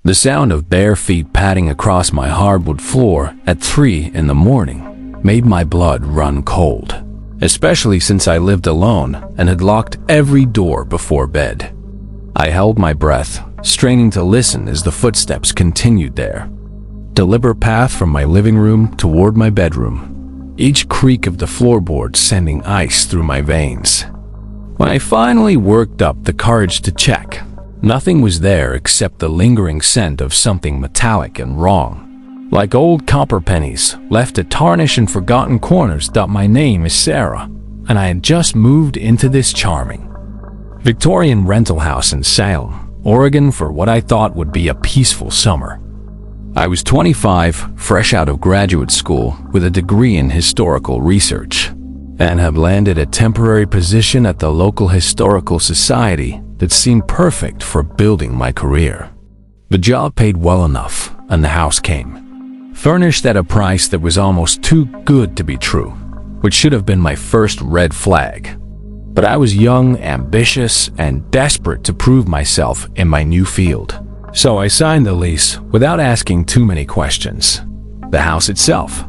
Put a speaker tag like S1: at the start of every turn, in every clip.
S1: The sound of bare feet padding across my hardwood floor at 3 in the morning made my blood run cold, especially since I lived alone and had locked every door before bed. I held my breath, straining to listen as the footsteps continued their deliberate path from my living room toward my bedroom, each creak of the floorboards sending ice through my veins. When I finally worked up the courage to check, nothing was there except the lingering scent of something metallic and wrong. Like old copper pennies left at tarnished and forgotten corners. My name is Sarah, and I had just moved into this charming Victorian rental house in Salem, Oregon for what I thought would be a peaceful summer. I was 25, fresh out of graduate school with a degree in historical research, and had landed a temporary position at the local historical society that seemed perfect for building my career. The job paid well enough, and the house came, furnished at a price that was almost too good to be true, which should have been my first red flag. But I was young, ambitious, and desperate to prove myself in my new field. So I signed the lease without asking too many questions. The house itself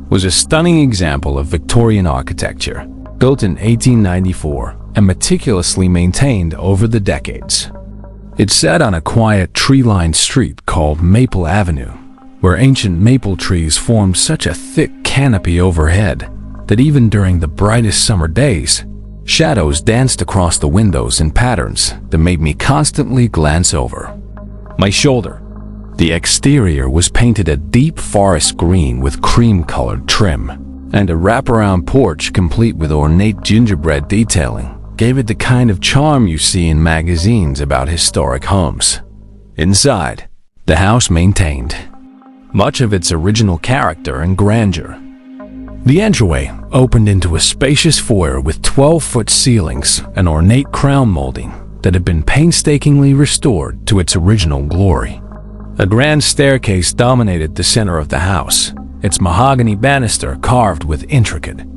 S1: was a stunning example of Victorian architecture, built in 1894 and meticulously maintained over the decades. It sat on a quiet tree-lined street called Maple Avenue, where ancient maple trees formed such a thick canopy overhead that even during the brightest summer days, shadows danced across the windows in patterns that made me constantly glance over my shoulder. The exterior was painted a deep forest green with cream-colored trim, and a wraparound porch complete with ornate gingerbread detailing gave it the kind of charm you see in magazines about historic homes. Inside, the house maintained much of its original character and grandeur. The entryway opened into a spacious foyer with 12-foot ceilings and ornate crown molding that had been painstakingly restored to its original glory. A grand staircase dominated the center of the house, its mahogany banister carved with intricate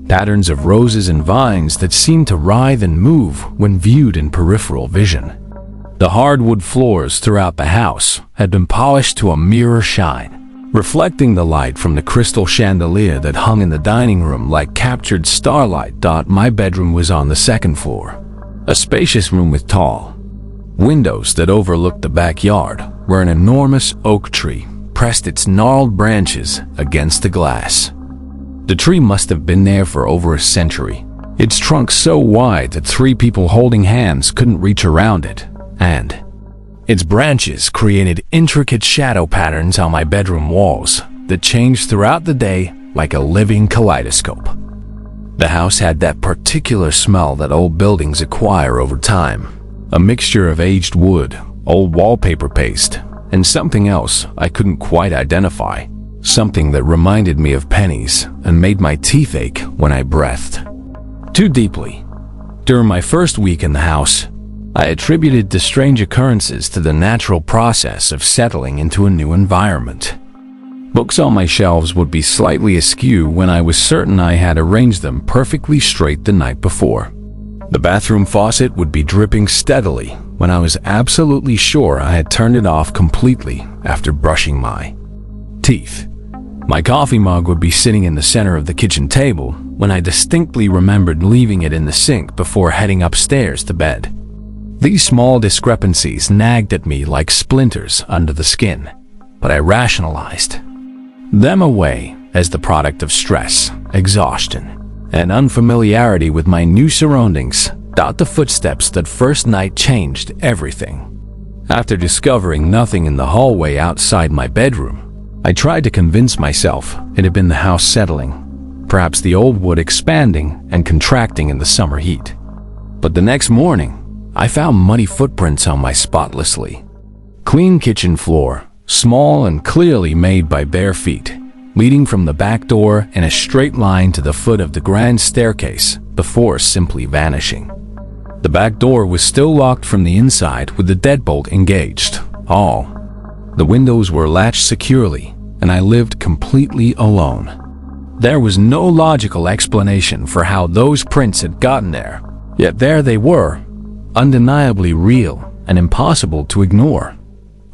S1: patterns of roses and vines that seemed to writhe and move when viewed in peripheral vision. The hardwood floors throughout the house had been polished to a mirror shine, reflecting the light from the crystal chandelier that hung in the dining room like captured starlight. My bedroom was on the second floor, a spacious room with tall windows that overlooked the backyard, where an enormous oak tree pressed its gnarled branches against the glass. The tree must have been there for over a century, its trunk so wide that 3 people holding hands couldn't reach around it, and its branches created intricate shadow patterns on my bedroom walls that changed throughout the day like a living kaleidoscope. The house had that particular smell that old buildings acquire over time, a mixture of aged wood, old wallpaper paste, and something else I couldn't quite identify, something that reminded me of pennies and made my teeth ache when I breathed too deeply. During my first week in the house, I attributed the strange occurrences to the natural process of settling into a new environment. Books on my shelves would be slightly askew when I was certain I had arranged them perfectly straight the night before. The bathroom faucet would be dripping steadily when I was absolutely sure I had turned it off completely after brushing my teeth. My coffee mug would be sitting in the center of the kitchen table when I distinctly remembered leaving it in the sink before heading upstairs to bed. These small discrepancies nagged at me like splinters under the skin, but I rationalized them away as the product of stress, exhaustion, and unfamiliarity with my new surroundings. The footsteps that first night changed everything. After discovering nothing in the hallway outside my bedroom, I tried to convince myself it had been the house settling, perhaps the old wood expanding and contracting in the summer heat. But the next morning, I found muddy footprints on my spotlessly clean kitchen floor, small and clearly made by bare feet, leading from the back door in a straight line to the foot of the grand staircase before simply vanishing. The back door was still locked from the inside with the deadbolt engaged. All the windows were latched securely, and I lived completely alone. There was no logical explanation for how those prints had gotten there, yet there they were, undeniably real and impossible to ignore.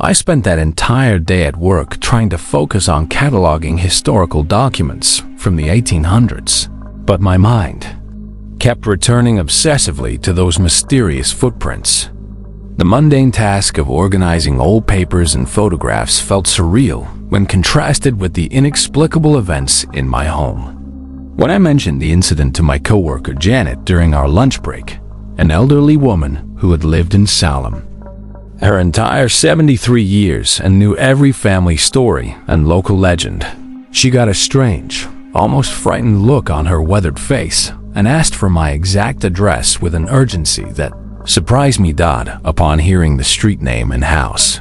S1: I spent that entire day at work trying to focus on cataloging historical documents from the 1800s, but my mind kept returning obsessively to those mysterious footprints. The mundane task of organizing old papers and photographs felt surreal when contrasted with the inexplicable events in my home. When I mentioned the incident to my coworker Janet during our lunch break, an elderly woman who had lived in Salem her entire 73 years and knew every family story and local legend, she got a strange, almost frightened look on her weathered face and asked for my exact address with an urgency that surprised me upon hearing the street name and house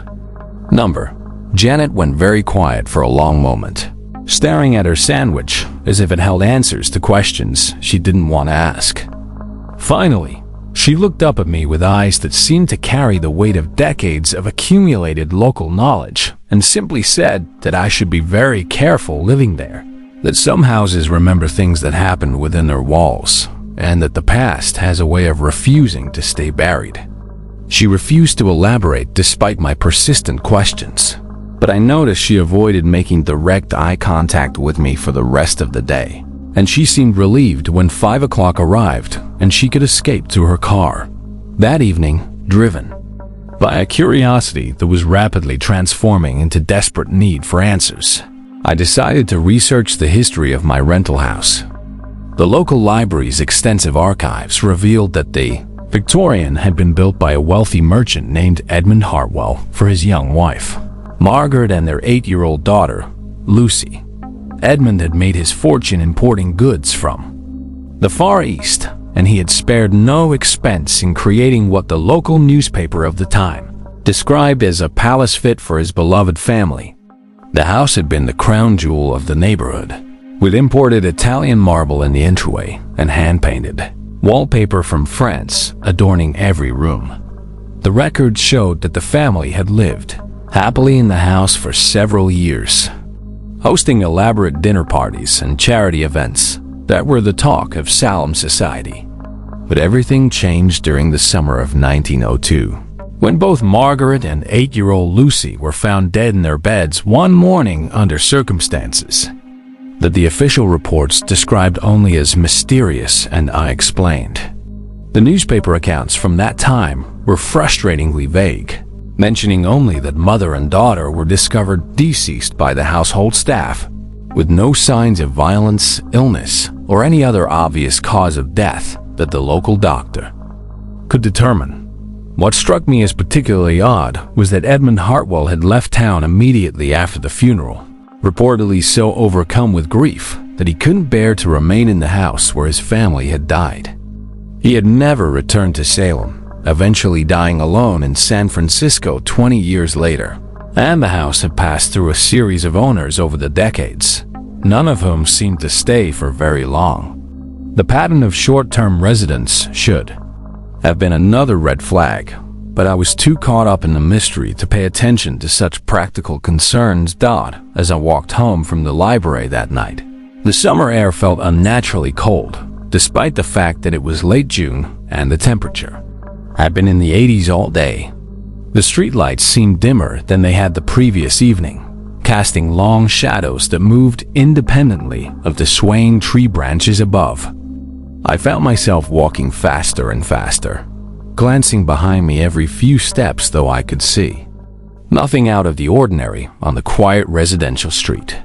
S1: number. Janet went very quiet for a long moment, staring at her sandwich as if it held answers to questions she didn't want to ask. Finally, she looked up at me with eyes that seemed to carry the weight of decades of accumulated local knowledge and simply said that I should be very careful living there, that some houses remember things that happened within their walls, and that the past has a way of refusing to stay buried. She refused to elaborate despite my persistent questions, but I noticed she avoided making direct eye contact with me for the rest of the day, and she seemed relieved when 5 o'clock arrived and she could escape to her car. That evening, driven by a curiosity that was rapidly transforming into desperate need for answers, I decided to research the history of my rental house. The local library's extensive archives revealed that the Victorian had been built by a wealthy merchant named Edmund Hartwell for his young wife, Margaret, and their 8-year-old daughter, Lucy. Edmund had made his fortune importing goods from the Far East, and he had spared no expense in creating what the local newspaper of the time described as a palace fit for his beloved family. The house had been the crown jewel of the neighborhood, with imported Italian marble in the entryway and hand-painted wallpaper from France adorning every room. The records showed that the family had lived happily in the house for several years, hosting elaborate dinner parties and charity events that were the talk of Salem society. But everything changed during the summer of 1902, when both Margaret and 8-year-old Lucy were found dead in their beds one morning under circumstances that the official reports described only as mysterious and unexplained. The newspaper accounts from that time were frustratingly vague, mentioning only that mother and daughter were discovered deceased by the household staff, with no signs of violence, illness, or any other obvious cause of death that the local doctor could determine. What struck me as particularly odd was that Edmund Hartwell had left town immediately after the funeral, reportedly so overcome with grief that he couldn't bear to remain in the house where his family had died. He had never returned to Salem, eventually dying alone in San Francisco 20 years later, and the house had passed through a series of owners over the decades, none of whom seemed to stay for very long. The pattern of short-term residents should have been another red flag, but I was too caught up in the mystery to pay attention to such practical concerns. As I walked home from the library that night, the summer air felt unnaturally cold, despite the fact that it was late June and the temperature had been in the 80s all day. The streetlights seemed dimmer than they had the previous evening, casting long shadows that moved independently of the swaying tree branches above. I found myself walking faster and faster, glancing behind me every few steps, though I could see nothing out of the ordinary on the quiet residential street.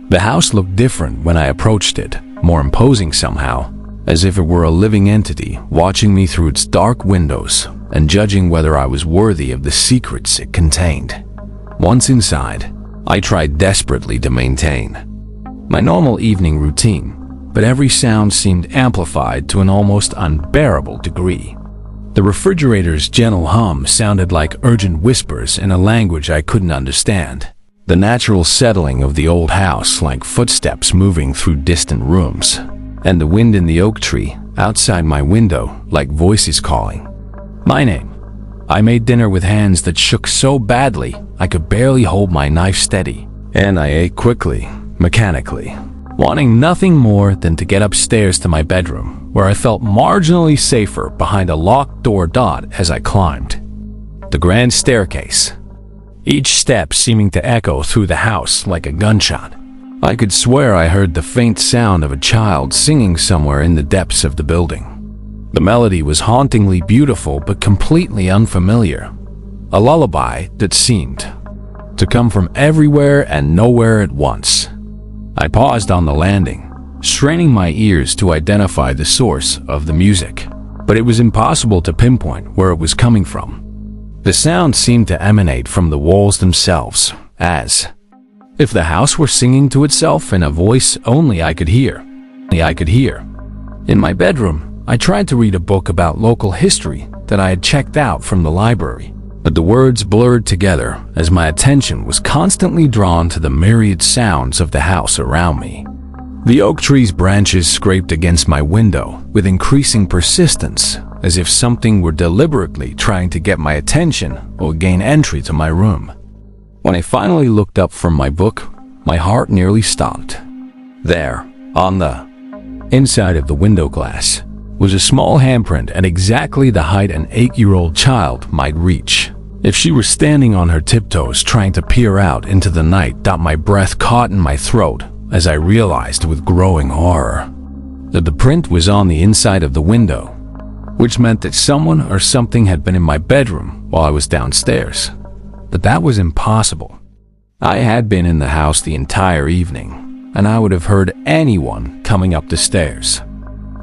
S1: The house looked different when I approached it, more imposing somehow, as if it were a living entity watching me through its dark windows and judging whether I was worthy of the secrets it contained. Once inside, I tried desperately to maintain my normal evening routine, but every sound seemed amplified to an almost unbearable degree. The refrigerator's gentle hum sounded like urgent whispers in a language I couldn't understand. The natural settling of the old house like footsteps moving through distant rooms, and the wind in the oak tree outside my window like voices calling my name. I made dinner with hands that shook so badly I could barely hold my knife steady, and I ate quickly, mechanically, wanting nothing more than to get upstairs to my bedroom, where I felt marginally safer behind a locked door. As I climbed the grand staircase each step seeming to echo through the house like a gunshot. I could swear I heard the faint sound of a child singing somewhere in the depths of the building. The melody was hauntingly beautiful but completely unfamiliar, a lullaby that seemed to come from everywhere and nowhere at once. I paused on the landing, straining my ears to identify the source of the music, but it was impossible to pinpoint where it was coming from. The sound seemed to emanate from the walls themselves, as if the house were singing to itself in a voice only I could hear. In my bedroom, I tried to read a book about local history that I had checked out from the library, but the words blurred together as my attention was constantly drawn to the myriad sounds of the house around me. The oak tree's branches scraped against my window with increasing persistence, as if something were deliberately trying to get my attention or gain entry to my room. When I finally looked up from my book, my heart nearly stopped. There, on the inside of the window glass, was a small handprint at exactly the height an 8-year-old child might reach. If she were standing on her tiptoes trying to peer out into the night, my breath caught in my throat as I realized with growing horror that the print was on the inside of the window, which meant that someone or something had been in my bedroom while I was downstairs. But that was impossible. I had been in the house the entire evening, and I would have heard anyone coming up the stairs.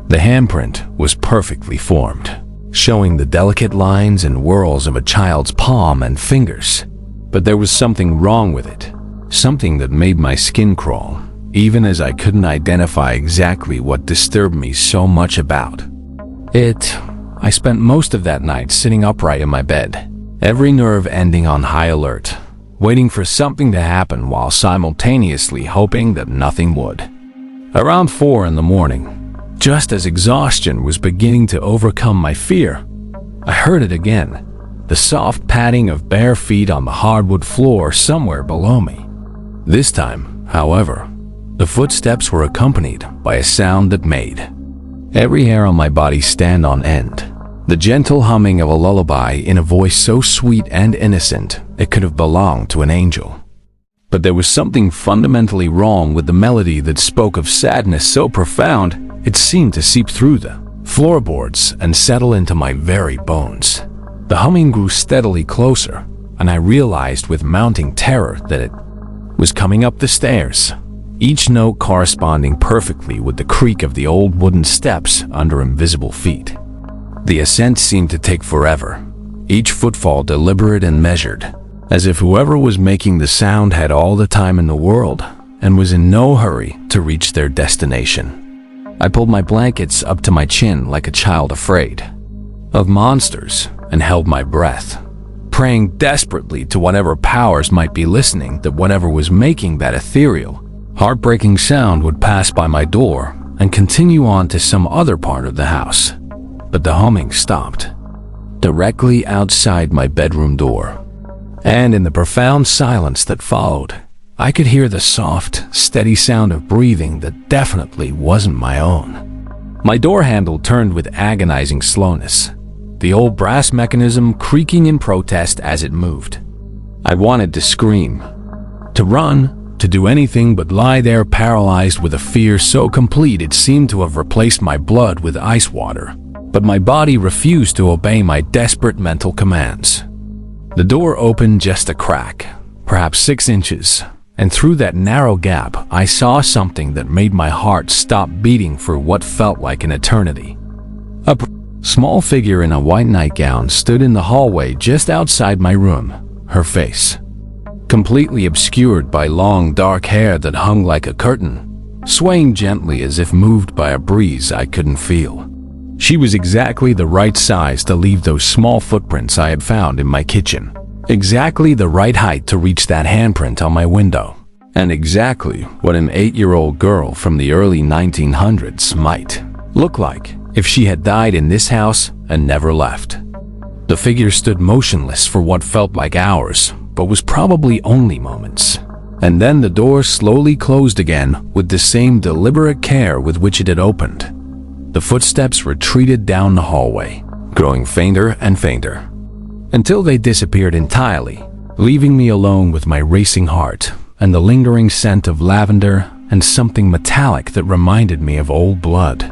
S1: The handprint was perfectly formed, showing the delicate lines and whorls of a child's palm and fingers. But there was something wrong with it, something that made my skin crawl, even as I couldn't identify exactly what disturbed me so much about it. I spent most of that night sitting upright in my bed, every nerve ending on high alert, waiting for something to happen while simultaneously hoping that nothing would. Around 4 in the morning, just as exhaustion was beginning to overcome my fear, I heard it again, the soft padding of bare feet on the hardwood floor somewhere below me. This time, however, the footsteps were accompanied by a sound that made every hair on my body stand on end. The gentle humming of a lullaby in a voice so sweet and innocent it could have belonged to an angel. But there was something fundamentally wrong with the melody that spoke of sadness so profound it seemed to seep through the floorboards and settle into my very bones. The humming grew steadily closer, and I realized with mounting terror that it was coming up the stairs, each note corresponding perfectly with the creak of the old wooden steps under invisible feet. The ascent seemed to take forever, each footfall deliberate and measured, as if whoever was making the sound had all the time in the world and was in no hurry to reach their destination. I pulled my blankets up to my chin like a child afraid of monsters and held my breath, praying desperately to whatever powers might be listening that whatever was making that ethereal, heartbreaking sound would pass by my door and continue on to some other part of the house. But the humming stopped directly outside my bedroom door, and in the profound silence that followed, I could hear the soft, steady sound of breathing that definitely wasn't my own. My door handle turned with agonizing slowness, the old brass mechanism creaking in protest as it moved. I wanted to scream, to run, to do anything but lie there paralyzed with a fear so complete it seemed to have replaced my blood with ice water. But my body refused to obey my desperate mental commands. The door opened just a crack, perhaps 6 inches, and through that narrow gap I saw something that made my heart stop beating for what felt like an eternity. A small figure in a white nightgown stood in the hallway just outside my room, her face completely obscured by long dark hair that hung like a curtain, swaying gently as if moved by a breeze I couldn't feel. She was exactly the right size to leave those small footprints I had found in my kitchen, exactly the right height to reach that handprint on my window, and exactly what an 8-year-old girl from the early 1900s might look like if she had died in this house and never left. The figure stood motionless for what felt like hours, but was probably only moments. And then the door slowly closed again with the same deliberate care with which it had opened. The footsteps retreated down the hallway, growing fainter and fainter, until they disappeared entirely, leaving me alone with my racing heart and the lingering scent of lavender and something metallic that reminded me of old blood.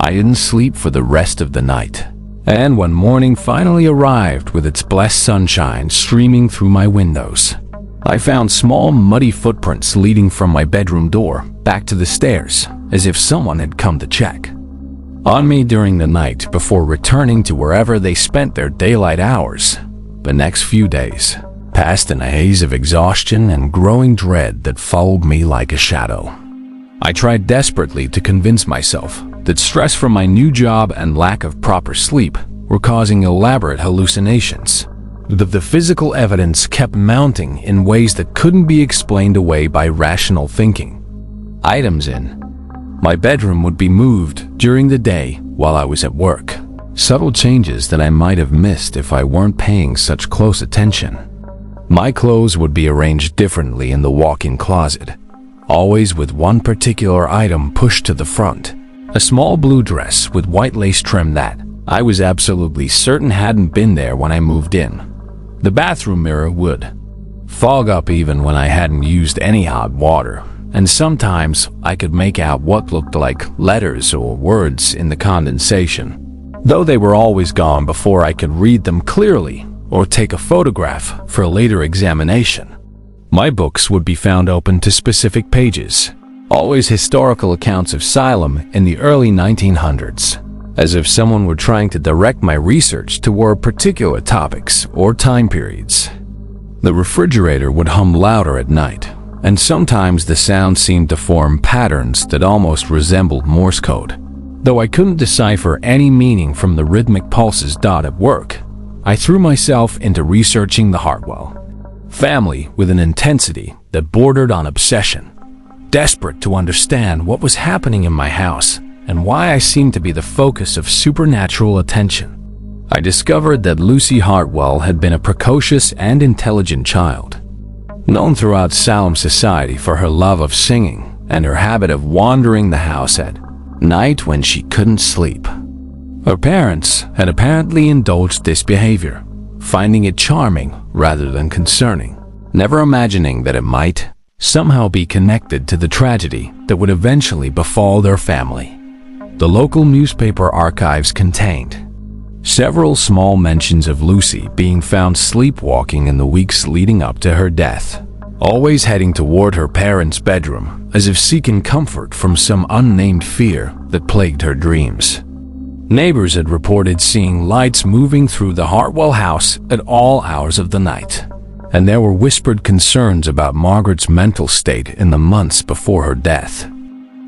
S1: I didn't sleep for the rest of the night, and when morning finally arrived with its blessed sunshine streaming through my windows, I found small muddy footprints leading from my bedroom door back to the stairs, as if someone had come to check on me during the night before returning to wherever they spent their daylight hours. The next few days passed in a haze of exhaustion and growing dread that followed me like a shadow. I tried desperately to convince myself that stress from my new job and lack of proper sleep were causing elaborate hallucinations. The physical evidence kept mounting in ways that couldn't be explained away by rational thinking. Items in my bedroom would be moved during the day while I was at work. Subtle changes that I might have missed if I weren't paying such close attention. My clothes would be arranged differently in the walk-in closet, always with one particular item pushed to the front. A small blue dress with white lace trim that I was absolutely certain hadn't been there when I moved in. The bathroom mirror would fog up even when I hadn't used any hot water, and sometimes I could make out what looked like letters or words in the condensation, though they were always gone before I could read them clearly or take a photograph for later examination. My books would be found open to specific pages, always historical accounts of Salem in the early 1900s, as if someone were trying to direct my research toward particular topics or time periods. The refrigerator would hum louder at night, and sometimes the sound seemed to form patterns that almost resembled Morse code. Though I couldn't decipher any meaning from the rhythmic pulses at work, I threw myself into researching the Hartwell family with an intensity that bordered on obsession, desperate to understand what was happening in my house and why I seemed to be the focus of supernatural attention. I discovered that Lucy Hartwell had been a precocious and intelligent child, known throughout Salem society for her love of singing and her habit of wandering the house at night when she couldn't sleep. Her parents had apparently indulged this behavior, finding it charming rather than concerning, never imagining that it might somehow be connected to the tragedy that would eventually befall their family. The local newspaper archives contained several small mentions of Lucy being found sleepwalking in the weeks leading up to her death, always heading toward her parents' bedroom as if seeking comfort from some unnamed fear that plagued her dreams. Neighbors had reported seeing lights moving through the Hartwell house at all hours of the night, and there were whispered concerns about Margaret's mental state in the months before her death.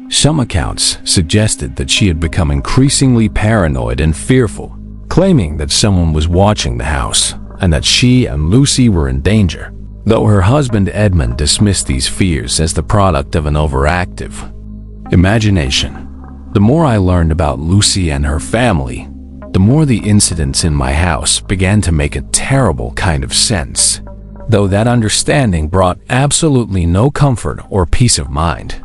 S1: Some accounts suggested that she had become increasingly paranoid and fearful, claiming that someone was watching the house and that she and Lucy were in danger, though her husband Edmund dismissed these fears as the product of an overactive imagination. The more I learned about Lucy and her family, the more the incidents in my house began to make a terrible kind of sense, though that understanding brought absolutely no comfort or peace of mind.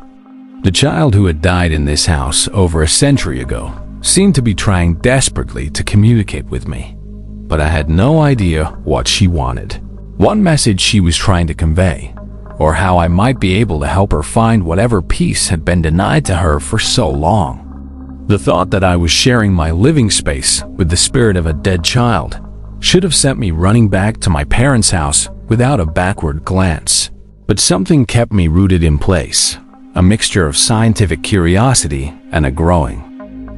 S1: The child who had died in this house over a century ago seemed to be trying desperately to communicate with me, but I had no idea what she wanted, what message she was trying to convey, or how I might be able to help her find whatever peace had been denied to her for so long. The thought that I was sharing my living space with the spirit of a dead child should have sent me running back to my parents' house without a backward glance, but something kept me rooted in place, a mixture of scientific curiosity and a growing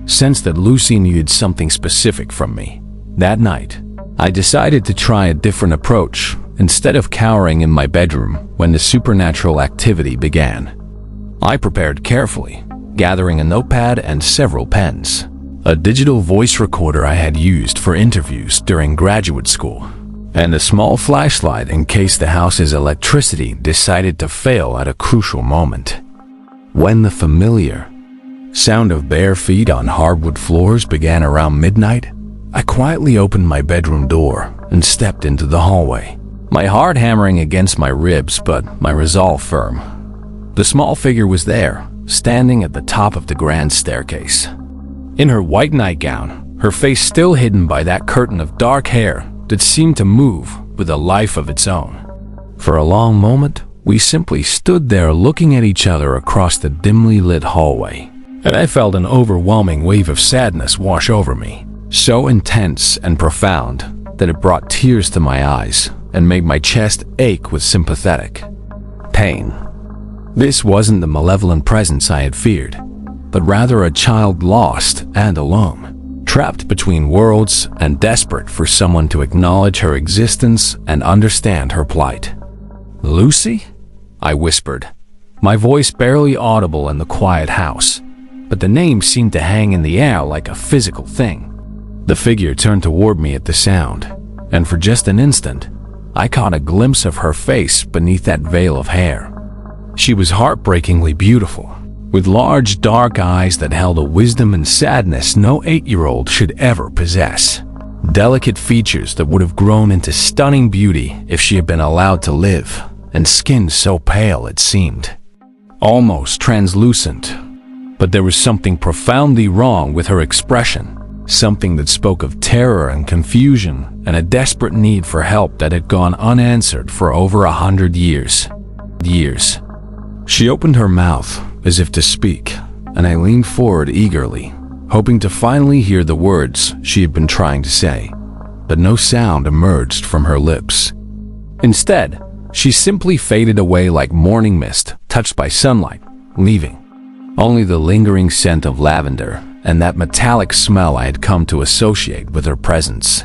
S1: sense that Lucy needed something specific from me. That night, I decided to try a different approach. Instead of cowering in my bedroom when the supernatural activity began, I prepared carefully, gathering a notepad and several pens, a digital voice recorder I had used for interviews during graduate school, and a small flashlight in case the house's electricity decided to fail at a crucial moment. When the familiar sound of bare feet on hardwood floors began around midnight, I quietly opened my bedroom door and stepped into the hallway, my heart hammering against my ribs but my resolve firm. The small figure was there, standing at the top of the grand staircase. In her white nightgown, her face still hidden by that curtain of dark hair that seemed to move with a life of its own. For a long moment, we simply stood there looking at each other across the dimly lit hallway, and I felt an overwhelming wave of sadness wash over me, so intense and profound that it brought tears to my eyes and made my chest ache with sympathetic pain. This wasn't the malevolent presence I had feared, but rather a child lost and alone, trapped between worlds and desperate for someone to acknowledge her existence and understand her plight. "Lucy?" I whispered, my voice barely audible in the quiet house, but the name seemed to hang in the air like a physical thing. The figure turned toward me at the sound, and for just an instant, I caught a glimpse of her face beneath that veil of hair. She was heartbreakingly beautiful, with large dark eyes that held a wisdom and sadness no 8-year-old should ever possess. Delicate features that would have grown into stunning beauty if she had been allowed to live, and skin so pale it seemed almost translucent. But there was something profoundly wrong with her expression, something that spoke of terror and confusion and a desperate need for help that had gone unanswered for over 100 years. She opened her mouth as if to speak, and I leaned forward eagerly, hoping to finally hear the words she had been trying to say, but no sound emerged from her lips. Instead, she simply faded away like morning mist touched by sunlight, leaving only the lingering scent of lavender and that metallic smell I had come to associate with her presence.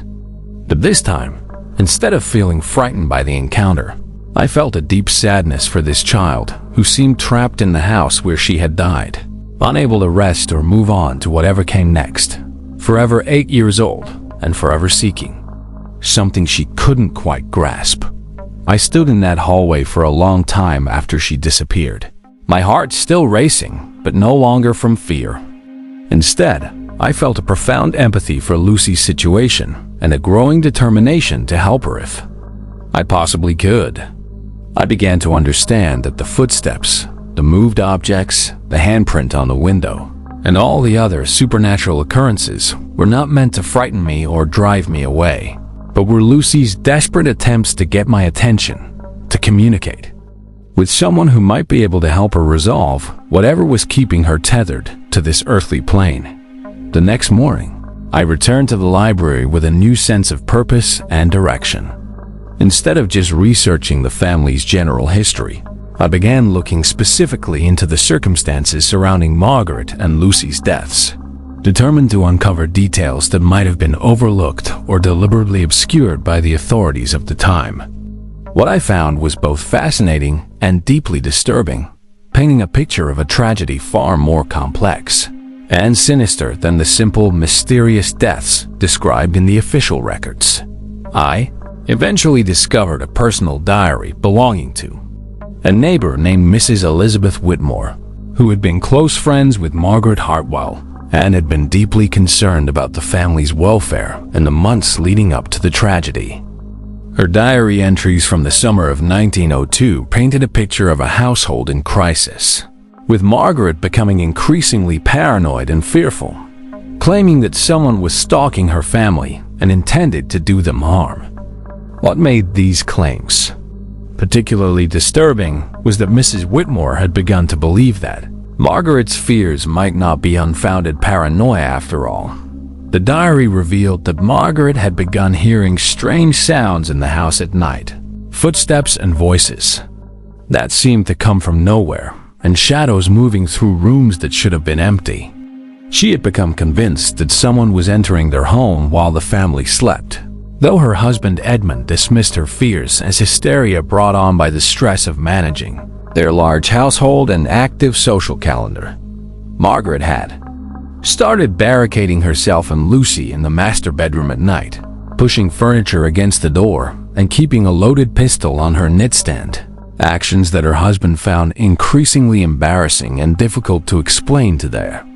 S1: But this time, instead of feeling frightened by the encounter, I felt a deep sadness for this child who seemed trapped in the house where she had died, unable to rest or move on to whatever came next, forever 8 years old and forever seeking something she couldn't quite grasp. I stood in that hallway for a long time after she disappeared, my heart still racing, but no longer from fear. Instead, I felt a profound empathy for Lucy's situation and a growing determination to help her if I possibly could. I began to understand that the footsteps, the moved objects, the handprint on the window, and all the other supernatural occurrences were not meant to frighten me or drive me away, but were Lucy's desperate attempts to get my attention, to communicate with someone who might be able to help her resolve whatever was keeping her tethered to this earthly plane. The next morning, I returned to the library with a new sense of purpose and direction. Instead of just researching the family's general history, I began looking specifically into the circumstances surrounding Margaret and Lucy's deaths, determined to uncover details that might have been overlooked or deliberately obscured by the authorities of the time. What I found was both fascinating and deeply disturbing, painting a picture of a tragedy far more complex and sinister than the simple, mysterious deaths described in the official records. I eventually discovered a personal diary belonging to a neighbor named Mrs. Elizabeth Whitmore, who had been close friends with Margaret Hartwell and had been deeply concerned about the family's welfare in the months leading up to the tragedy. Her diary entries from the summer of 1902 painted a picture of a household in crisis, with Margaret becoming increasingly paranoid and fearful, claiming that someone was stalking her family and intended to do them harm. What made these claims particularly disturbing was that Mrs. Whitmore had begun to believe that Margaret's fears might not be unfounded paranoia after all. The diary revealed that Margaret had begun hearing strange sounds in the house at night, footsteps and voices that seemed to come from nowhere, and shadows moving through rooms that should have been empty. She had become convinced that someone was entering their home while the family slept, though her husband Edmund dismissed her fears as hysteria brought on by the stress of managing their large household and active social calendar. Margaret had started barricading herself and Lucy in the master bedroom at night, pushing furniture against the door and keeping a loaded pistol on her nightstand, actions that her husband found increasingly embarrassing and difficult to explain to their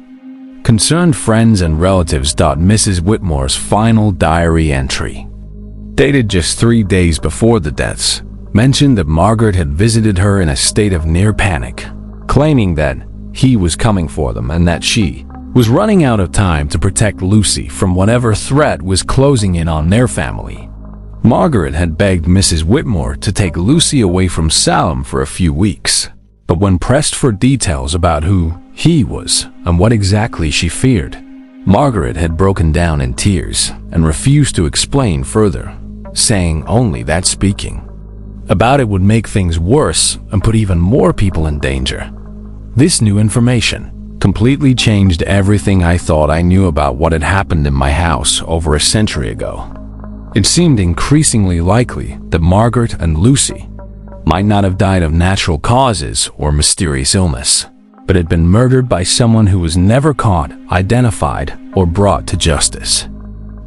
S1: concerned friends and relatives. Mrs. Whitmore's final diary entry, dated just 3 days before the deaths, mentioned that Margaret had visited her in a state of near panic, claiming that he was coming for them and that she was running out of time to protect Lucy from whatever threat was closing in on their family. Margaret had begged Mrs. Whitmore to take Lucy away from Salem for a few weeks, but when pressed for details about who he was and what exactly she feared, Margaret had broken down in tears and refused to explain further, saying only that speaking about it would make things worse and put even more people in danger. This new information completely changed everything I thought I knew about what had happened in my house over a century ago. It seemed increasingly likely that Margaret and Lucy might not have died of natural causes or mysterious illness, but had been murdered by someone who was never caught, identified, or brought to justice.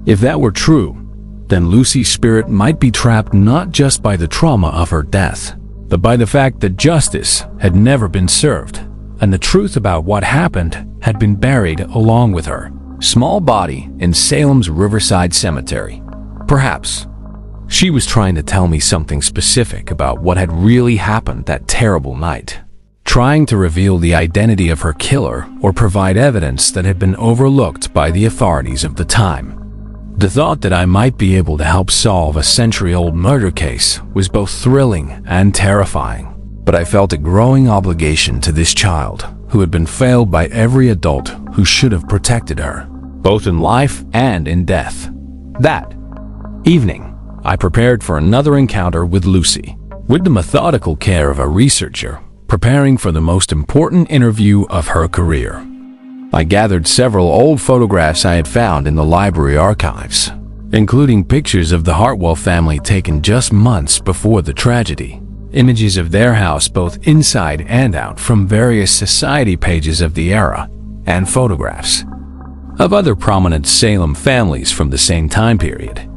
S1: If that were true, then Lucy's spirit might be trapped not just by the trauma of her death, but by the fact that justice had never been served, and the truth about what happened had been buried along with her small body in Salem's Riverside Cemetery. Perhaps she was trying to tell me something specific about what had really happened that terrible night, trying to reveal the identity of her killer or provide evidence that had been overlooked by the authorities of the time. The thought that I might be able to help solve a century-old murder case was both thrilling and terrifying, but I felt a growing obligation to this child who had been failed by every adult who should have protected her, both in life and in death. That evening, I prepared for another encounter with Lucy, with the methodical care of a researcher preparing for the most important interview of her career. I gathered several old photographs I had found in the library archives, including pictures of the Hartwell family taken just months before the tragedy, images of their house both inside and out from various society pages of the era, and photographs of other prominent Salem families from the same time period.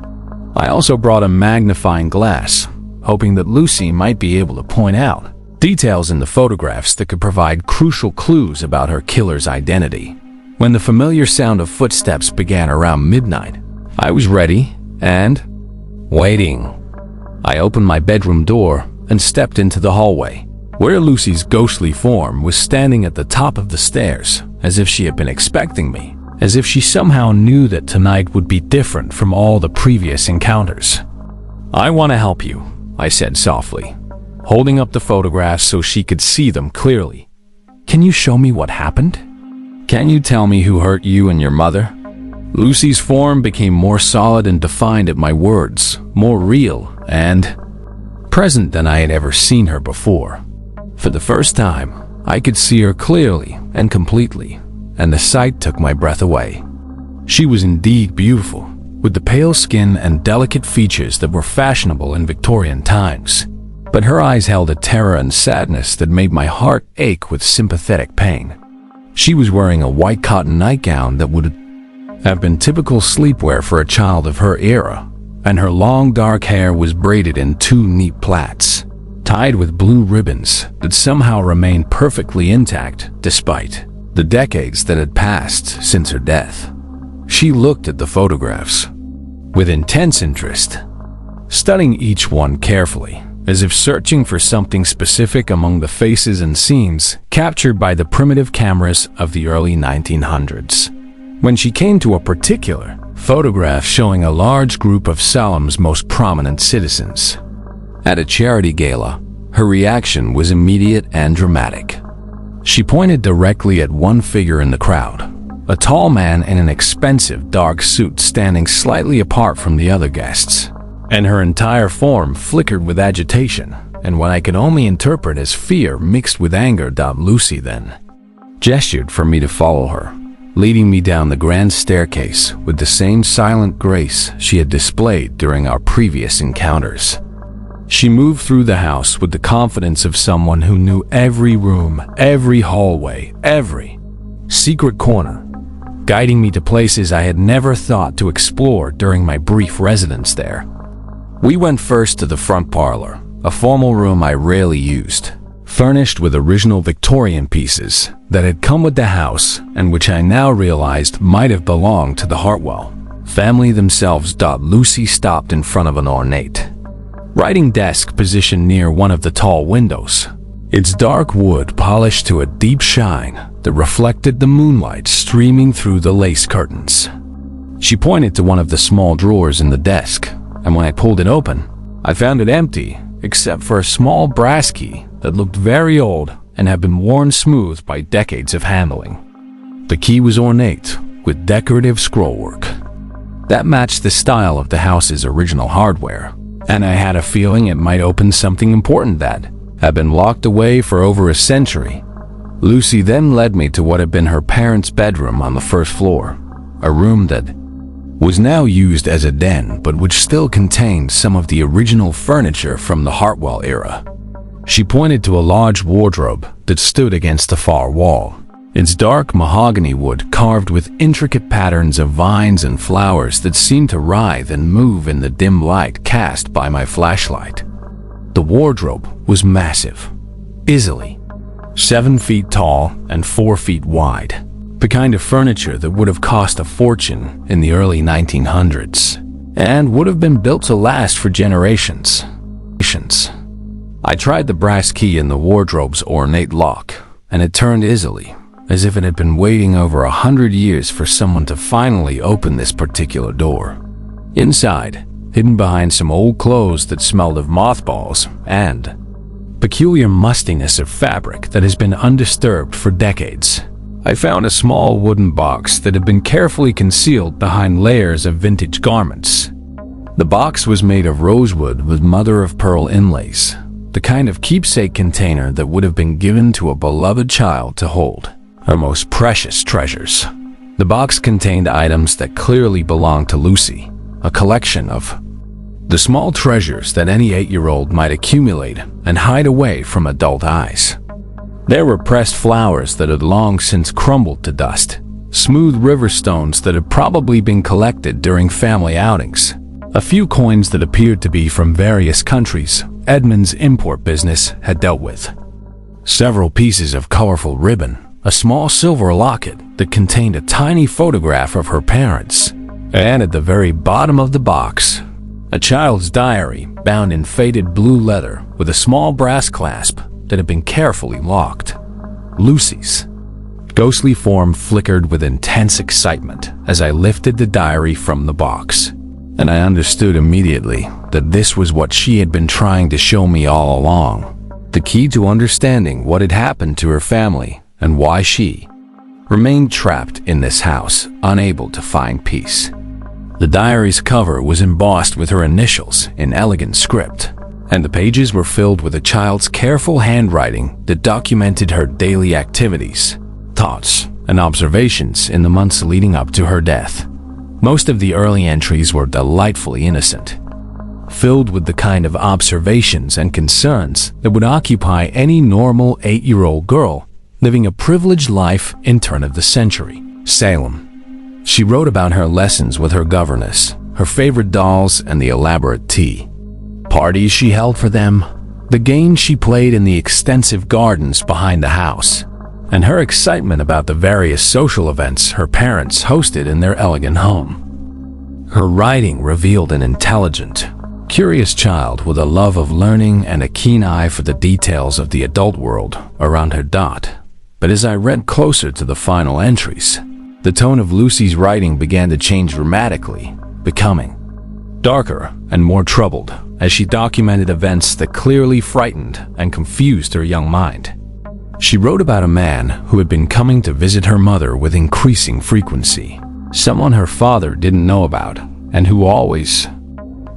S1: I also brought a magnifying glass, hoping that Lucy might be able to point out details in the photographs that could provide crucial clues about her killer's identity. When the familiar sound of footsteps began around midnight, I was ready and waiting. I opened my bedroom door and stepped into the hallway, where Lucy's ghostly form was standing at the top of the stairs, as if she had been expecting me. As if she somehow knew that tonight would be different from all the previous encounters. "I want to help you," I said softly, holding up the photographs so she could see them clearly. "Can you show me what happened? Can you tell me who hurt you and your mother?" Lucy's form became more solid and defined at my words, more real and present than I had ever seen her before. For the first time, I could see her clearly and completely, and the sight took my breath away. She was indeed beautiful, with the pale skin and delicate features that were fashionable in Victorian times. But her eyes held a terror and sadness that made my heart ache with sympathetic pain. She was wearing a white cotton nightgown that would have been typical sleepwear for a child of her era, and her long dark hair was braided in two neat plaits, tied with blue ribbons that somehow remained perfectly intact despite the decades that had passed since her death. She looked at the photographs with intense interest, studying each one carefully, as if searching for something specific among the faces and scenes captured by the primitive cameras of the early 1900s. When she came to a particular photograph showing a large group of Salem's most prominent citizens at a charity gala, her reaction was immediate and dramatic. She pointed directly at one figure in the crowd, a tall man in an expensive dark suit standing slightly apart from the other guests, and her entire form flickered with agitation and what I could only interpret as fear mixed with anger. Lucy then gestured for me to follow her, leading me down the grand staircase with the same silent grace she had displayed during our previous encounters. She moved through the house with the confidence of someone who knew every room, every hallway, every secret corner, guiding me to places I had never thought to explore during my brief residence there. We went first to the front parlor, a formal room I rarely used, furnished with original Victorian pieces that had come with the house and which I now realized might have belonged to the Hartwell family themselves. Lucy stopped in front of an ornate writing desk positioned near one of the tall windows, its dark wood polished to a deep shine that reflected the moonlight streaming through the lace curtains. She pointed to one of the small drawers in the desk, and when I pulled it open, I found it empty except for a small brass key that looked very old and had been worn smooth by decades of handling. The key was ornate with decorative scrollwork that matched the style of the house's original hardware, and I had a feeling it might open something important that had been locked away for over a century. Lucy then led me to what had been her parents' bedroom on the first floor, a room that was now used as a den but which still contained some of the original furniture from the Hartwell era. She pointed to a large wardrobe that stood against the far wall, its dark mahogany wood carved with intricate patterns of vines and flowers that seemed to writhe and move in the dim light cast by my flashlight. The wardrobe was massive, easily 7 feet tall and 4 feet wide, the kind of furniture that would have cost a fortune in the early 1900s and would have been built to last for generations. I tried the brass key in the wardrobe's ornate lock, and it turned easily, as if it had been waiting over 100 years for someone to finally open this particular door. Inside, hidden behind some old clothes that smelled of mothballs and peculiar mustiness of fabric that has been undisturbed for decades, I found a small wooden box that had been carefully concealed behind layers of vintage garments. The box was made of rosewood with mother-of-pearl inlays, the kind of keepsake container that would have been given to a beloved child to hold her most precious treasures. The box contained items that clearly belonged to Lucy, a collection of the small treasures that any 8-year-old might accumulate and hide away from adult eyes. There were pressed flowers that had long since crumbled to dust, smooth river stones that had probably been collected during family outings, a few coins that appeared to be from various countries Edmund's import business had dealt with, several pieces of colorful ribbon, a small silver locket that contained a tiny photograph of her parents, and at the very bottom of the box, a child's diary bound in faded blue leather with a small brass clasp that had been carefully locked. Lucy's ghostly form flickered with intense excitement as I lifted the diary from the box, and I understood immediately that this was what she had been trying to show me all along, the key to understanding what had happened to her family and why she remained trapped in this house, unable to find peace. The diary's cover was embossed with her initials in elegant script, and the pages were filled with a child's careful handwriting that documented her daily activities, thoughts, and observations in the months leading up to her death. Most of the early entries were delightfully innocent, filled with the kind of observations and concerns that would occupy any normal 8-year-old girl living a privileged life in turn of the century Salem. She wrote about her lessons with her governess, her favorite dolls, and the elaborate tea parties she held for them, the games she played in the extensive gardens behind the house, and her excitement about the various social events her parents hosted in their elegant home. Her writing revealed an intelligent, curious child with a love of learning and a keen eye for the details of the adult world around her dot. But as I read closer to the final entries, the tone of Lucy's writing began to change dramatically, becoming darker and more troubled as she documented events that clearly frightened and confused her young mind. She wrote about a man who had been coming to visit her mother with increasing frequency, someone her father didn't know about, and who always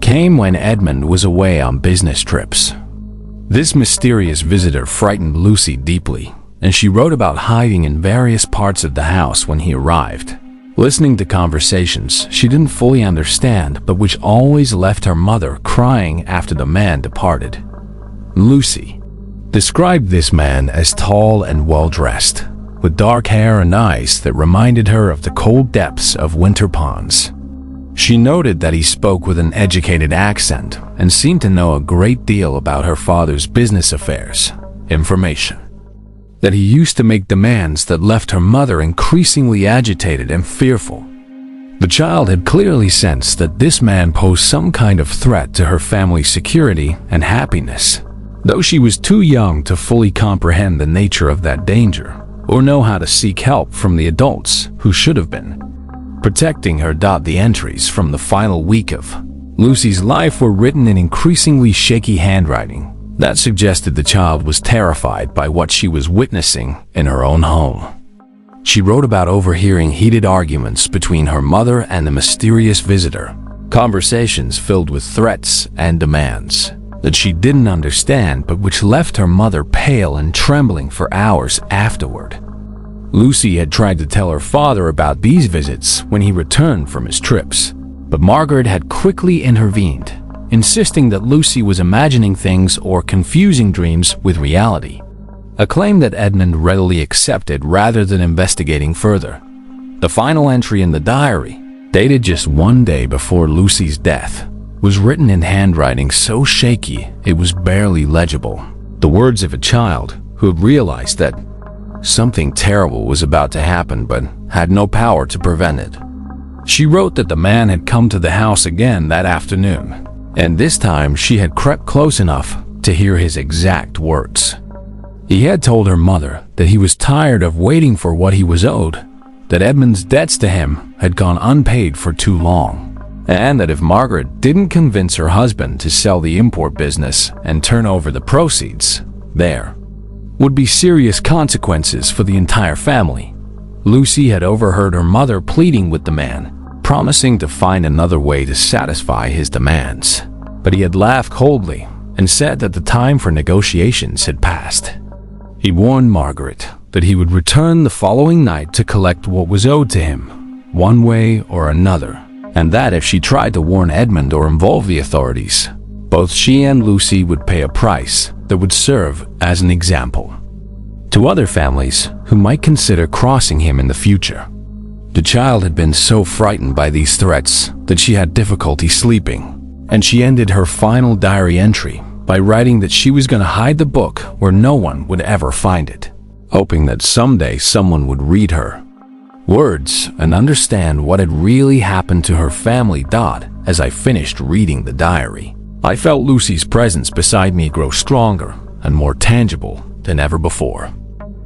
S1: came when Edmund was away on business trips. This mysterious visitor frightened Lucy deeply, and she wrote about hiding in various parts of the house when he arrived, listening to conversations she didn't fully understand but which always left her mother crying after the man departed. Lucy described this man as tall and well-dressed, with dark hair and eyes that reminded her of the cold depths of winter ponds. She noted that he spoke with an educated accent and seemed to know a great deal about her father's business affairs, information that he used to make demands that left her mother increasingly agitated and fearful. The child had clearly sensed that this man posed some kind of threat to her family's security and happiness, though she was too young to fully comprehend the nature of that danger or know how to seek help from the adults who should have been protecting her. The entries from the final week of Lucy's life were written in increasingly shaky handwriting that suggested the child was terrified by what she was witnessing in her own home. She wrote about overhearing heated arguments between her mother and the mysterious visitor, conversations filled with threats and demands that she didn't understand but which left her mother pale and trembling for hours afterward. Lucy had tried to tell her father about these visits when he returned from his trips, but Margaret had quickly intervened, insisting that Lucy was imagining things or confusing dreams with reality, a claim that Edmund readily accepted rather than investigating further. The final entry in the diary, dated just one day before Lucy's death, was written in handwriting so shaky it was barely legible. The words of a child who had realized that something terrible was about to happen but had no power to prevent it. She wrote that the man had come to the house again that afternoon, and this time she had crept close enough to hear his exact words. He had told her mother that he was tired of waiting for what he was owed, that Edmund's debts to him had gone unpaid for too long, and that if Margaret didn't convince her husband to sell the import business and turn over the proceeds, there would be serious consequences for the entire family. Lucy had overheard her mother pleading with the man, promising to find another way to satisfy his demands. But he had laughed coldly and said that the time for negotiations had passed. He warned Margaret that he would return the following night to collect what was owed to him, one way or another, and that if she tried to warn Edmund or involve the authorities, both she and Lucy would pay a price that would serve as an example to other families who might consider crossing him in the future. The child had been so frightened by these threats that she had difficulty sleeping, and she ended her final diary entry by writing that she was going to hide the book where no one would ever find it, hoping that someday someone would read her words and understand what had really happened to her family. As I finished reading the diary, I felt Lucy's presence beside me grow stronger and more tangible than ever before.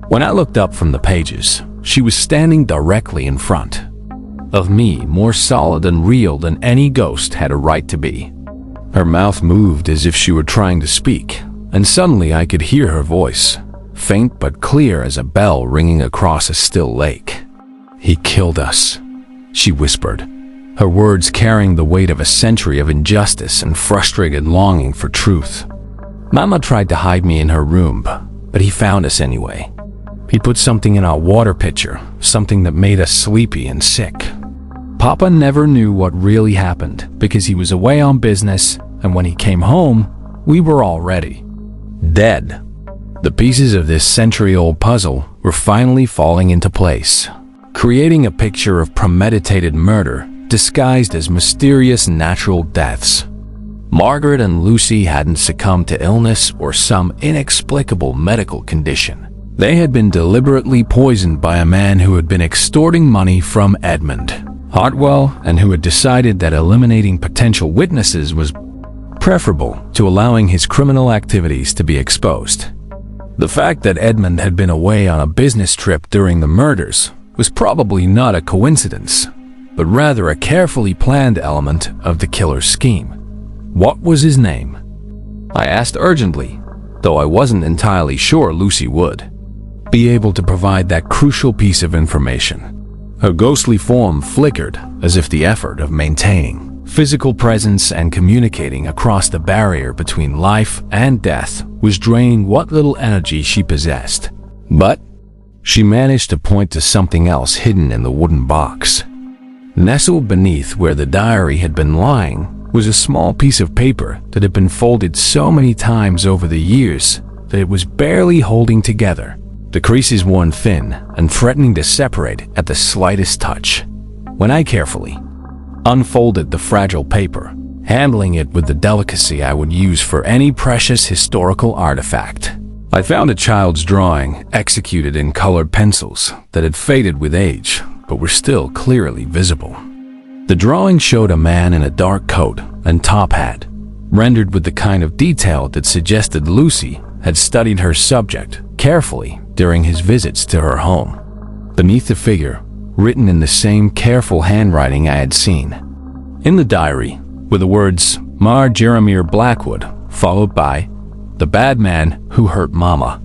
S1: When I looked up from the pages, she was standing directly in front of me, more solid and real than any ghost had a right to be. Her mouth moved as if she were trying to speak, and suddenly I could hear her voice, faint but clear as a bell ringing across a still lake. "He killed us," she whispered, her words carrying the weight of a century of injustice and frustrated longing for truth. Mama tried to hide me in her room, but he found us anyway. He put something in our water pitcher, something that made us sleepy and sick. Papa never knew what really happened because he was away on business, and when he came home, we were already dead. The pieces of this century-old puzzle were finally falling into place, creating a picture of premeditated murder disguised as mysterious natural deaths. Margaret and Lucy hadn't succumbed to illness or some inexplicable medical condition. They had been deliberately poisoned by a man who had been extorting money from Edmund Hartwell and who had decided that eliminating potential witnesses was preferable to allowing his criminal activities to be exposed. The fact that Edmund had been away on a business trip during the murders was probably not a coincidence, but rather a carefully planned element of the killer's scheme. What was his name? I asked urgently, though I wasn't entirely sure Lucy would be able to provide that crucial piece of information. Her ghostly form flickered as if the effort of maintaining physical presence and communicating across the barrier between life and death was draining what little energy she possessed. But she managed to point to something else hidden in the wooden box. Nestled beneath where the diary had been lying was a small piece of paper that had been folded so many times over the years that it was barely holding together, the creases worn thin and threatening to separate at the slightest touch. When I carefully unfolded the fragile paper, handling it with the delicacy I would use for any precious historical artifact, I found a child's drawing executed in colored pencils that had faded with age but were still clearly visible. The drawing showed a man in a dark coat and top hat, rendered with the kind of detail that suggested Lucy had studied her subject carefully during his visits to her home. Beneath the figure, written in the same careful handwriting I had seen in the diary, with the words, Mar Jeremiah Blackwood, followed by, the bad man who hurt Mama.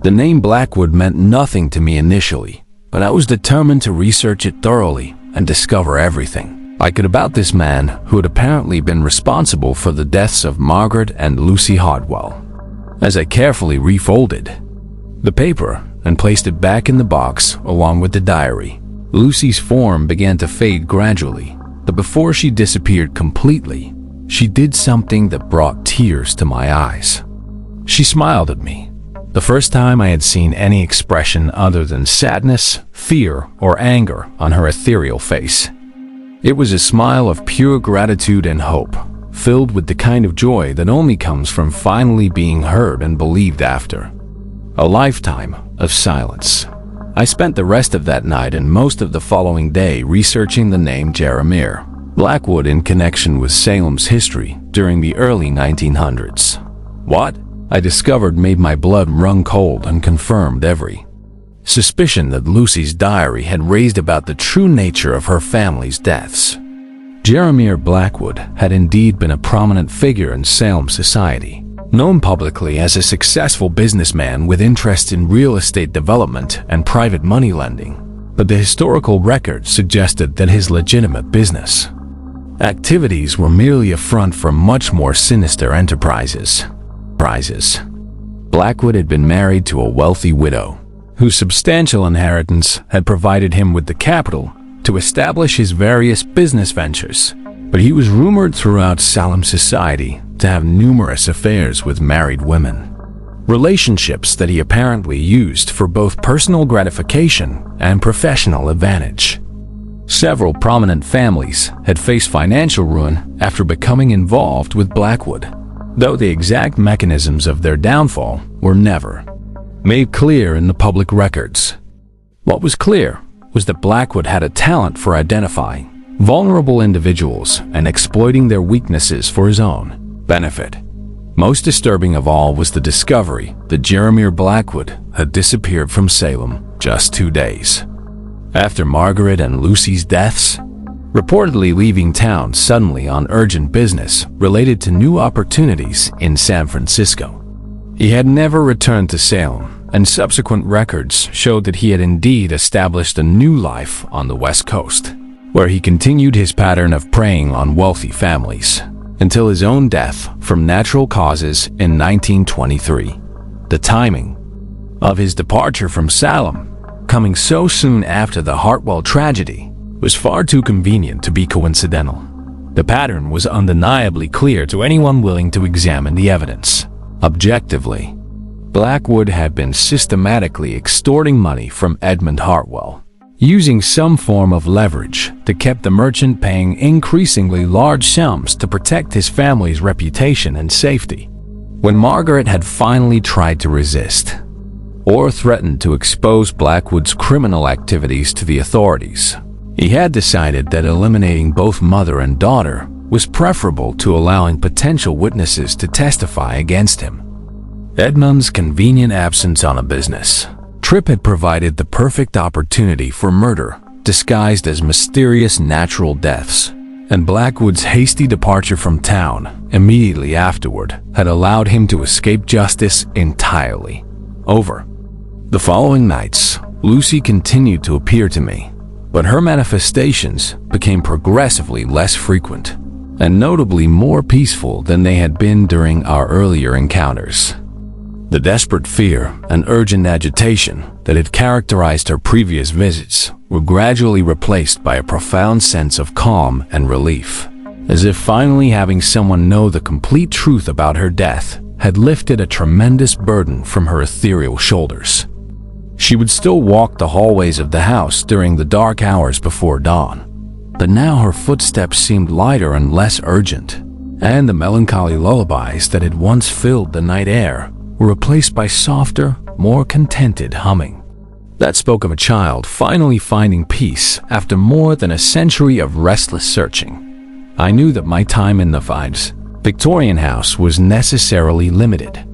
S1: The name Blackwood meant nothing to me initially, but I was determined to research it thoroughly and discover everything I could about this man who had apparently been responsible for the deaths of Margaret and Lucy Hartwell. As I carefully refolded the paper and placed it back in the box along with the diary, Lucy's form began to fade gradually, but before she disappeared completely, she did something that brought tears to my eyes. She smiled at me, the first time I had seen any expression other than sadness, fear, or anger on her ethereal face. It was a smile of pure gratitude and hope, filled with the kind of joy that only comes from finally being heard and believed after a lifetime of silence. I spent the rest of that night and most of the following day researching the name Jeremiah Blackwood in connection with Salem's history during the early 1900s. What I discovered made my blood run cold and confirmed every suspicion that Lucy's diary had raised about the true nature of her family's deaths. Jeremiah Blackwood had indeed been a prominent figure in Salem society, known publicly as a successful businessman with interests in real estate development and private money lending, but the historical record suggested that his legitimate business activities were merely a front for much more sinister enterprises. Blackwood had been married to a wealthy widow, whose substantial inheritance had provided him with the capital to establish his various business ventures, but he was rumored throughout Salem society to have numerous affairs with married women, relationships that he apparently used for both personal gratification and professional advantage. Several prominent families had faced financial ruin after becoming involved with Blackwood, though the exact mechanisms of their downfall were never made clear in the public records. What was clear was that Blackwood had a talent for identifying vulnerable individuals and exploiting their weaknesses for his own benefit. Most disturbing of all was the discovery that Jeremiah Blackwood had disappeared from Salem just 2 days after Margaret and Lucy's deaths, reportedly leaving town suddenly on urgent business related to new opportunities in San Francisco. He had never returned to Salem, and subsequent records showed that he had indeed established a new life on the West Coast, where he continued his pattern of preying on wealthy families until his own death from natural causes in 1923. The timing of his departure from Salem, coming so soon after the Hartwell tragedy, was far too convenient to be coincidental. The pattern was undeniably clear to anyone willing to examine the evidence. Objectively, Blackwood had been systematically extorting money from Edmund Hartwell, using some form of leverage that kept the merchant paying increasingly large sums to protect his family's reputation and safety. When Margaret had finally tried to resist, or threatened to expose Blackwood's criminal activities to the authorities, he had decided that eliminating both mother and daughter was preferable to allowing potential witnesses to testify against him. Edmund's convenient absence on a business trip had provided the perfect opportunity for murder disguised as mysterious natural deaths, and Blackwood's hasty departure from town immediately afterward had allowed him to escape justice entirely. Over the following nights, Lucy continued to appear to me, but her manifestations became progressively less frequent and notably more peaceful than they had been during our earlier encounters. The desperate fear and urgent agitation that had characterized her previous visits were gradually replaced by a profound sense of calm and relief, as if finally having someone know the complete truth about her death had lifted a tremendous burden from her ethereal shoulders. She would still walk the hallways of the house during the dark hours before dawn, but now her footsteps seemed lighter and less urgent, and the melancholy lullabies that had once filled the night air were replaced by softer, more contented humming that spoke of a child finally finding peace after more than a century of restless searching. I knew that my time in the Victorian house was necessarily limited,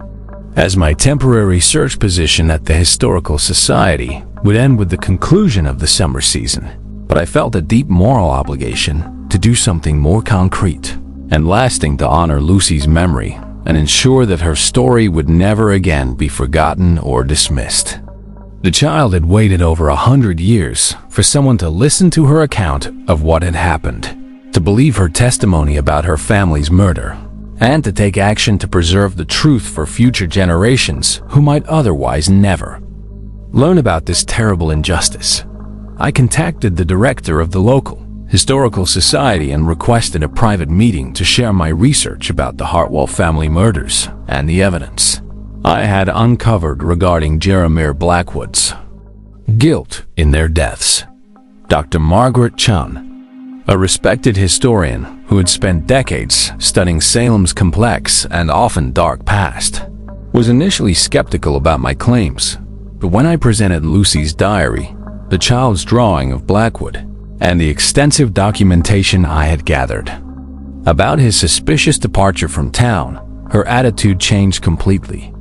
S1: as my temporary search position at the Historical Society would end with the conclusion of the summer season, but I felt a deep moral obligation to do something more concrete. and lasting to honor Lucy's memory and ensure that her story would never again be forgotten or dismissed. The child had waited over 100 years for someone to listen to her account of what had happened, to believe her testimony about her family's murder, and to take action to preserve the truth for future generations who might otherwise never learn about this terrible injustice. I contacted the director of the local historical society and requested a private meeting to share my research about the Hartwell family murders and the evidence I had uncovered regarding Jeremiah Blackwood's guilt in their deaths. Dr. Margaret Chun, a respected historian who had spent decades studying Salem's complex and often dark past, was initially skeptical about my claims, but when I presented Lucy's diary, the child's drawing of Blackwood, and the extensive documentation I had gathered about his suspicious departure from town, her attitude changed completely.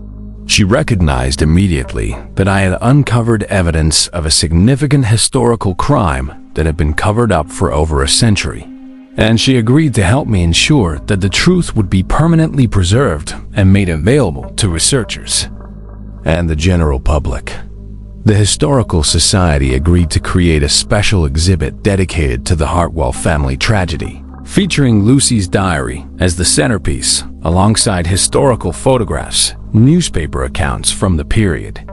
S1: She recognized immediately that I had uncovered evidence of a significant historical crime that had been covered up for over a century, and she agreed to help me ensure that the truth would be permanently preserved and made available to researchers and the general public. The Historical Society agreed to create a special exhibit dedicated to the Hartwell family tragedy, featuring Lucy's diary as the centerpiece, alongside historical photographs, newspaper accounts from the period,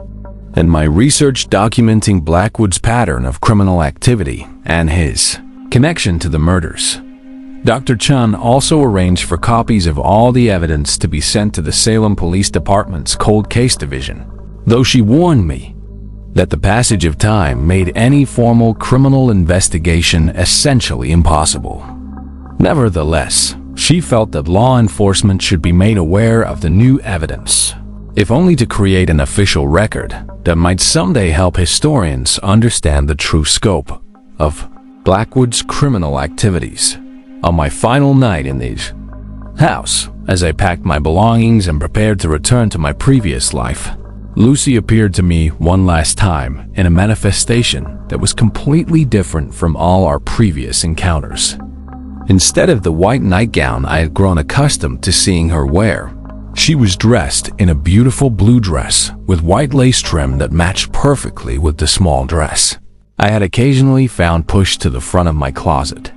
S1: and my research documenting Blackwood's pattern of criminal activity and his connection to the murders. Dr. Chun also arranged for copies of all the evidence to be sent to the Salem Police Department's Cold Case Division, though she warned me that the passage of time made any formal criminal investigation essentially impossible. Nevertheless, she felt that law enforcement should be made aware of the new evidence, if only to create an official record that might someday help historians understand the true scope of Blackwood's criminal activities. On my final night in the house, as I packed my belongings and prepared to return to my previous life, Lucy appeared to me one last time in a manifestation that was completely different from all our previous encounters. Instead of the white nightgown I had grown accustomed to seeing her wear, she was dressed in a beautiful blue dress with white lace trim that matched perfectly with the small dress I had occasionally found pushed to the front of my closet.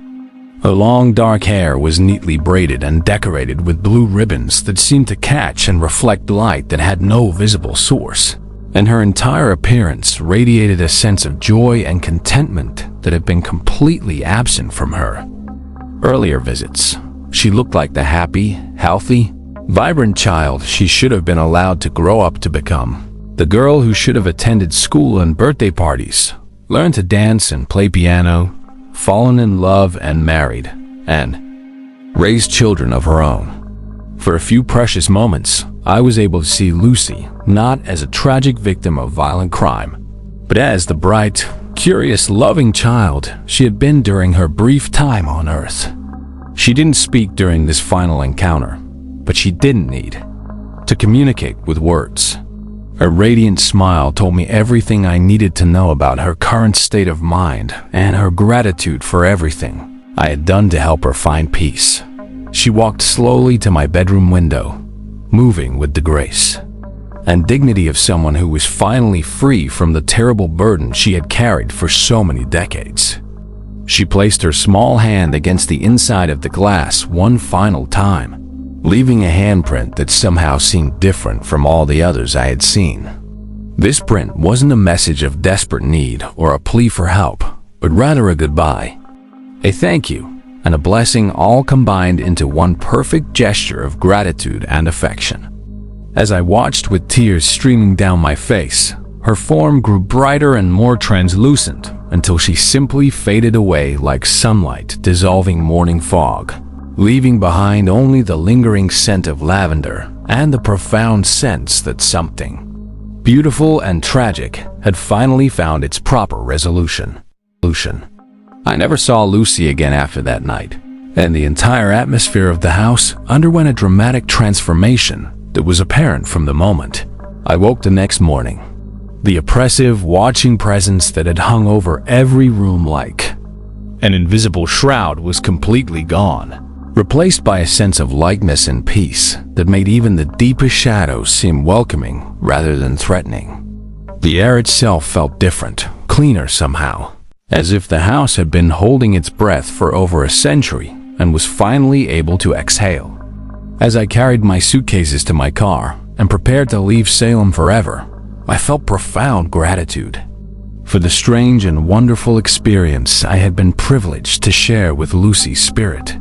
S1: Her long dark hair was neatly braided and decorated with blue ribbons that seemed to catch and reflect light that had no visible source, and her entire appearance radiated a sense of joy and contentment that had been completely absent from her earlier visits. She looked like the happy, healthy, vibrant child she should have been allowed to grow up to become, the girl who should have attended school and birthday parties, learned to dance and play piano, fallen in love and married, and raised children of her own. For a few precious moments, I was able to see Lucy not as a tragic victim of violent crime, but as the bright, curious, loving child she had been during her brief time on Earth. She didn't speak during this final encounter, but she didn't need to communicate with words. Her radiant smile told me everything I needed to know about her current state of mind and her gratitude for everything I had done to help her find peace. She walked slowly to my bedroom window, moving with the grace and dignity of someone who was finally free from the terrible burden she had carried for so many decades. She placed her small hand against the inside of the glass one final time, leaving a handprint that somehow seemed different from all the others I had seen. This print wasn't a message of desperate need or a plea for help, but rather a goodbye, a thank you, and a blessing, all combined into one perfect gesture of gratitude and affection. As I watched with tears streaming down my face, her form grew brighter and more translucent until she simply faded away like sunlight dissolving morning fog, leaving behind only the lingering scent of lavender and the profound sense that something beautiful and tragic had finally found its proper resolution. I never saw Lucy again after that night, and the entire atmosphere of the house underwent a dramatic transformation that was apparent from the moment I woke the next morning. The oppressive, watching presence that had hung over every room like an invisible shroud was completely gone, replaced by a sense of lightness and peace that made even the deepest shadows seem welcoming rather than threatening. The air itself felt different, cleaner somehow, as if the house had been holding its breath for over a century and was finally able to exhale. As I carried my suitcases to my car and prepared to leave Salem forever, I felt profound gratitude for the strange and wonderful experience I had been privileged to share with Lucy's spirit.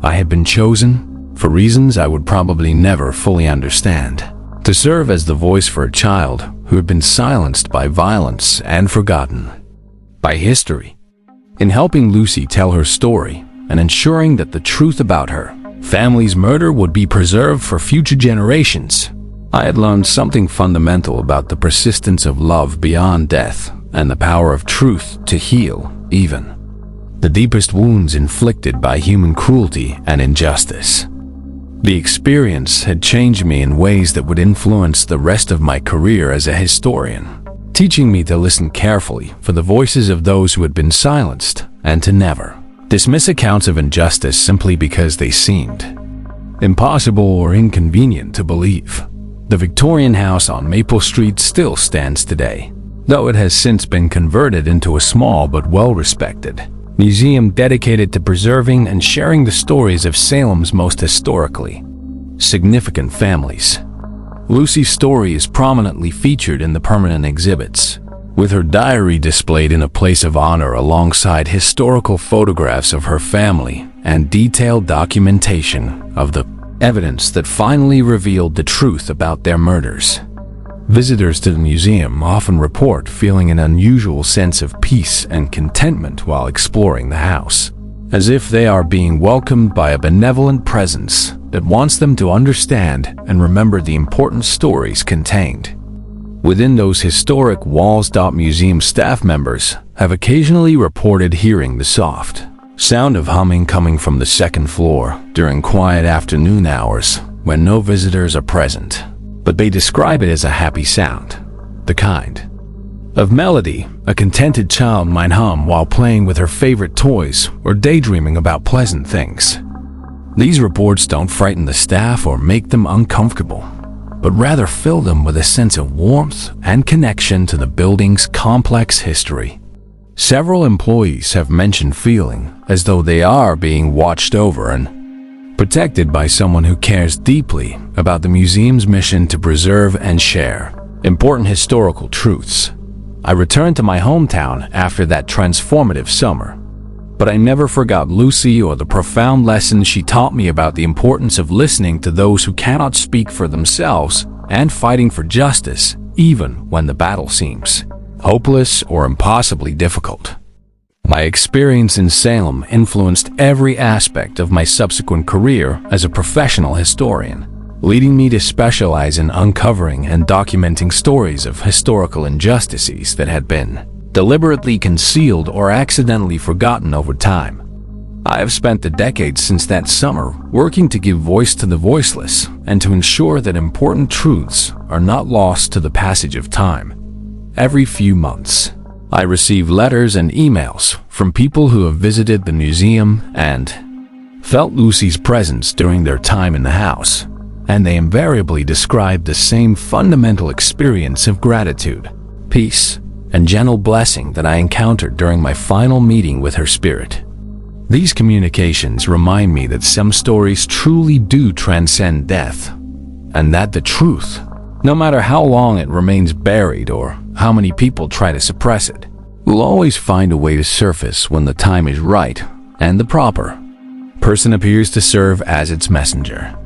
S1: I had been chosen, for reasons I would probably never fully understand, to serve as the voice for a child who had been silenced by violence and forgotten by history. In helping Lucy tell her story and ensuring that the truth about her family's murder would be preserved for future generations, I had learned something fundamental about the persistence of love beyond death and the power of truth to heal even the deepest wounds inflicted by human cruelty and injustice. The experience had changed me in ways that would influence the rest of my career as a historian, teaching me to listen carefully for the voices of those who had been silenced and to never dismiss accounts of injustice simply because they seemed impossible or inconvenient to believe. The Victorian house on Maple Street still stands today, though it has since been converted into a small but well-respected museum dedicated to preserving and sharing the stories of Salem's most historically significant families. Lucy's story is prominently featured in the permanent exhibits, with her diary displayed in a place of honor alongside historical photographs of her family and detailed documentation of the evidence that finally revealed the truth about their murders. Visitors to the museum often report feeling an unusual sense of peace and contentment while exploring the house, as if they are being welcomed by a benevolent presence that wants them to understand and remember the important stories contained within those historic walls. Museum staff members have occasionally reported hearing the soft sound of humming coming from the second floor during quiet afternoon hours when no visitors are present, but they describe it as a happy sound, the kind of melody a contented child might hum while playing with her favorite toys or daydreaming about pleasant things. These reports don't frighten the staff or make them uncomfortable, but rather fill them with a sense of warmth and connection to the building's complex history. Several employees have mentioned feeling as though they are being watched over and protected by someone who cares deeply about the museum's mission to preserve and share important historical truths. I returned to my hometown after that transformative summer, but I never forgot Lucy or the profound lessons she taught me about the importance of listening to those who cannot speak for themselves and fighting for justice, even when the battle seems hopeless or impossibly difficult. My experience in Salem influenced every aspect of my subsequent career as a professional historian, leading me to specialize in uncovering and documenting stories of historical injustices that had been deliberately concealed or accidentally forgotten over time. I have spent the decades since that summer working to give voice to the voiceless and to ensure that important truths are not lost to the passage of time. Every few months, I receive letters and emails from people who have visited the museum and felt Lucy's presence during their time in the house, and they invariably describe the same fundamental experience of gratitude, peace, and gentle blessing that I encountered during my final meeting with her spirit. These communications remind me that some stories truly do transcend death, and that the truth, no matter how long it remains buried or how many people try to suppress it, will always find a way to surface when the time is right and the proper person appears to serve as its messenger.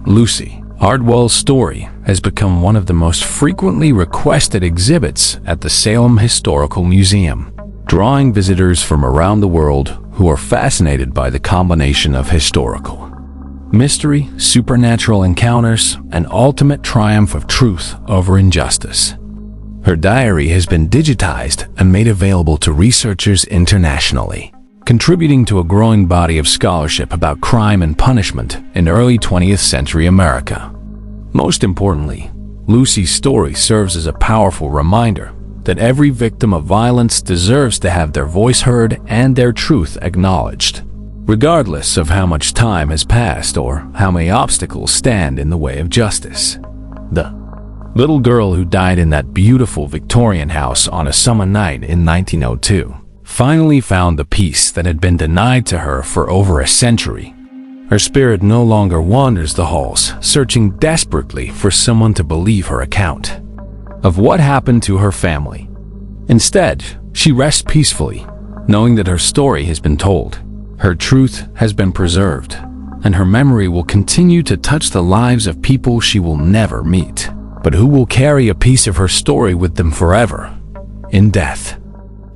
S1: Lucy Hardwell's story has become one of the most frequently requested exhibits at the Salem Historical Museum, drawing visitors from around the world who are fascinated by the combination of historical mystery, supernatural encounters, and ultimate triumph of truth over injustice. Her diary has been digitized and made available to researchers internationally, contributing to a growing body of scholarship about crime and punishment in early 20th century America. Most importantly, Lucy's story serves as a powerful reminder that every victim of violence deserves to have their voice heard and their truth acknowledged. regardless of how much time has passed or how many obstacles stand in the way of justice. The little girl who died in that beautiful Victorian house on a summer night in 1902 finally found the peace that had been denied to her for over a century. Her spirit no longer wanders the halls, searching desperately for someone to believe her account of what happened to her family. Instead, she rests peacefully, knowing that her story has been told, her truth has been preserved, and her memory will continue to touch the lives of people she will never meet, but who will carry a piece of her story with them forever, in death.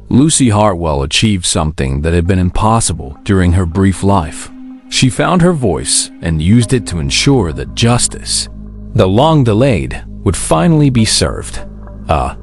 S1: Lucy Hartwell achieved something that had been impossible during her brief life. She found her voice and used it to ensure that justice, the long delayed, would finally be served. A